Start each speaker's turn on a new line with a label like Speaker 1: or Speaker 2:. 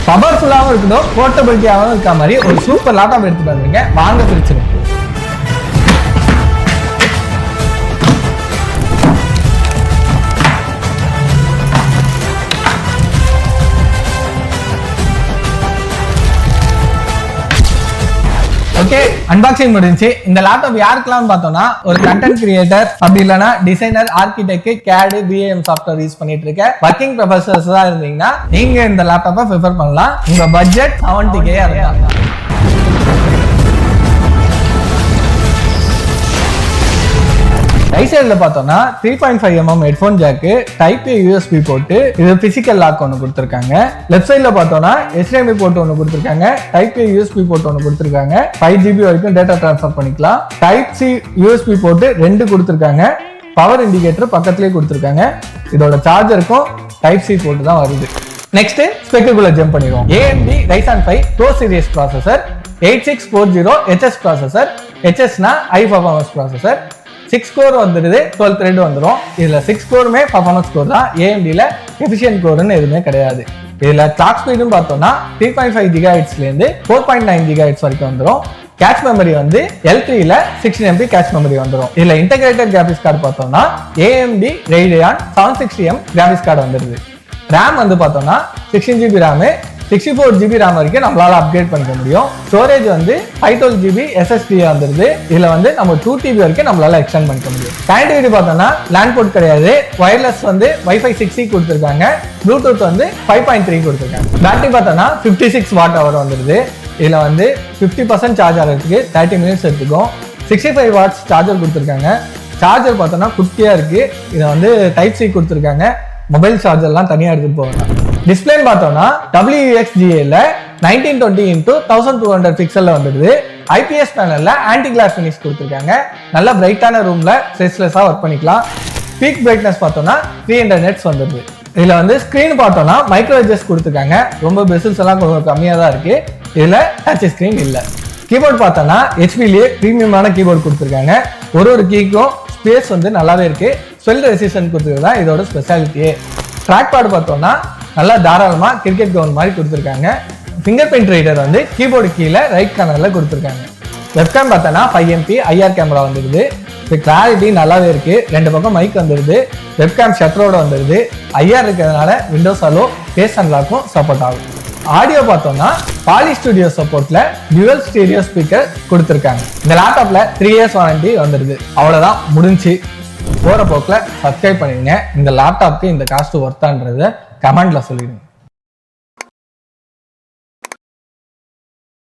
Speaker 1: பவர்ஃபுல்லாகவும் இருக்கணும், போர்ட்டபிலிட்டியாகவும் இருக்க மாதிரி ஒரு சூப்பர் லேப்டாப் எடுத்துட்டு வந்துருங்க. வாங்க பிரிச்சிருங்க. ஓகே, அன்பாக்சிங் முடிஞ்சு. இந்த லேப்டாப் யாருக்கெல்லாம் பார்த்தோம்னா ஒரு கண்டென்ட் கிரியேட்டர், அப்படி இல்லைன்னா டிசைனர், ஆர்கிடெக்ட், கேடு, பிஏஎம் சாஃப்ட்வேர் யூஸ் பண்ணிட்டு இருக்க ஒர்க்கிங் ப்ரொஃபசர்ஸ் தான் இருந்தீங்கன்னா நீங்க இந்த லேப்டாப்பை ப்ரிஃபர் பண்ணலாம். உங்க பட்ஜெட் 70K இருந்தா. ரைட் சைடுல பார்த்தோம்னா 3.5mm headphone jack, type A USB போட்டு, இது பிசிக்கல் லாக் ஒன்று கொடுத்துருக்காங்க. லெஃப்ட் சைடுல பார்த்தோம்னா HDMI போர்ட் ஒன்று கொடுத்துருக்காங்க, டைப் ஏ யூஎஸ்பி போர்ட் ஒன்று கொடுத்துருக்காங்க. 5GB வரைக்கும் டேட்டா டிரான்ஸ்ஃபர் பண்ணிக்கலாம். டைப் சி யூஎஸ்பி போர்ட் 2 கொடுத்துருக்காங்க. பவர் இண்டிகேட்டர் பக்கத்துலேயே கொடுத்துருக்காங்க. இதோட சார்ஜருக்கும் டைப் சி போர்ட் தான் வருது. நெக்ஸ்ட் ஸ்பெக்குக்குள்ள ஜம்ப் பண்ணிடுவோம். AMD Ryzen 5 Pro Series processor, 8640HS processor. HSனா ஹை பர்ஃபார்மன்ஸ் ப்ராசஸர். 6 கோர் வந்துடுது, 12 த்ரெட் வந்துடும். இதுல 6 கோருமே பர்ஃபார்மன்ஸ் கோர் தான். AMDல எஃபிஷியன்ட் கோர்னு எதுவுமே கிடையாது. இதுல கிளாக் ஸ்பீடும் பார்த்தோம்னா 3.5 GHz இருந்து 4.9 GHz வரைக்கும் வந்துடும். கேஷ் மெமரி வந்து L3ல 16MB கேஷ் மெமரி வந்துடும். இதுல இன்டகிரேட்டட் கிராபிக்ஸ் கார்டு பார்த்தோம்னா AMD Radeon 760M graphics card வந்துடுது. ரேம் வந்து பார்த்தோம்னா 16GB ரேம், 64GB RAM வரைக்கும் நம்மளால அப்கிரேட் பண்ணிக்க முடியும். ஸ்டோரேஜ் வந்து 512GB SSD வந்துருது. இதுல வந்து நம்ம 2TB வரைக்கும் நம்மளால எக்ஸ்டெண்ட் பண்ணிக்க முடியும். கனெக்டிவிட்டி பார்த்தோம்னா லேண்ட் போர்ட் கிடையாது, வயர்லெஸ் வந்து Wi-Fi 6E கொடுத்துருக்காங்க, ப்ளூடூத் வந்து 5.3 கொடுத்துருக்காங்க. பேட்டரி பார்த்தோம்னா 56 வாட் ஹவர் வந்துருது. இதுல வந்து 50% சார்ஜ் ஆகிறதுக்கு 30 மினிட்ஸ் எடுத்துக்கும். 65 வாட்ஸ் சார்ஜர் கொடுத்துருக்காங்க. சார்ஜர் பார்த்தோம்னா குட்டியா இருக்கு. இதை வந்து டைப் சி கொடுத்துருக்காங்க. மொபைல் சார்ஜர்லாம் தனியாக எடுத்துட்டு போகலாம். டிஸ்பிளே பார்த்தோம்னா WXGA-ல 1920x1200 பிக்சல்ல வந்துடுது. IPS பேனல்ல ஆன்டி கிளாஸ் ஃபினிஷ் கொடுத்துருக்காங்க. நல்ல பிரைட்டான ரூம்ல ஸ்ட்ரெஸ்லெஸ்ஸா ஒர்க் பண்ணிக்கலாம். பீக் பிரைட்னஸ் பார்த்தோம்னா 300 nits வந்துடுது. இதுல வந்து ஸ்கிரீன் பார்த்தோம்னா மைக்ரோ எட்ஜஸ் கொடுத்துருக்காங்க. ரொம்ப பெசில்ஸ் எல்லாம் கொஞ்சம் கம்மியாக தான் இருக்கு. இதுல டச் ஸ்கிரீன் இல்லை. கீபோர்ட் பார்த்தோம்னா HPலயே பிரீமியமான கீபோர்டு கொடுத்துருக்காங்க. ஒரு கீக்கும் ஸ்பேஸ் வந்து நல்லாவே இருக்கு. ஸ்வெல் ரெசிஸ்டன்ட் கொடுத்துருக்கா இதோட ஸ்பெஷாலிட்டியே. ட்ராக் பேட் பார்த்தோம்னா நல்லா தாராளமா கிரிக்கெட் கிரவுண்ட் மாதிரி கொடுத்துருக்காங்க. ஃபிங்கர் பிரிண்ட் ரீடர் வந்து கீபோர்டு கீழே ரைட் கார்னர்ல கொடுத்துருக்காங்க. வெப்கேம் பார்த்தோன்னா 5MP IR கேமரா வந்துடுது. இது கிளாரிட்டி நல்லாவே இருக்கு. 2 பக்கம் மைக் வந்துடுது. வெப்கேம் ஷட்டரோட வந்துடுது. IR இருக்கிறதுனால விண்டோஸ் அலோ, ஃபேஸ் அன்லாக்கும் சப்போர்ட் ஆகும். ஆடியோ பார்த்தோம்னா பாலி ஸ்டுடியோ சப்போர்ட்ல டியூவல் ஸ்டீரியோ ஸ்பீக்கர் கொடுத்துருக்காங்க. இந்த லேப்டாப்ல 3 years வாரண்டி வந்துடுது. அவ்வளவுதான், முடிஞ்சு. போற போக்குல சப்ஸ்கிரைப் பண்ணிடுங்க. இந்த லேப்டாப்க்கு இந்த காஸ்ட் ஒர்த்தான்றதை கமெண்ட்ல சொல்லிடுங்க.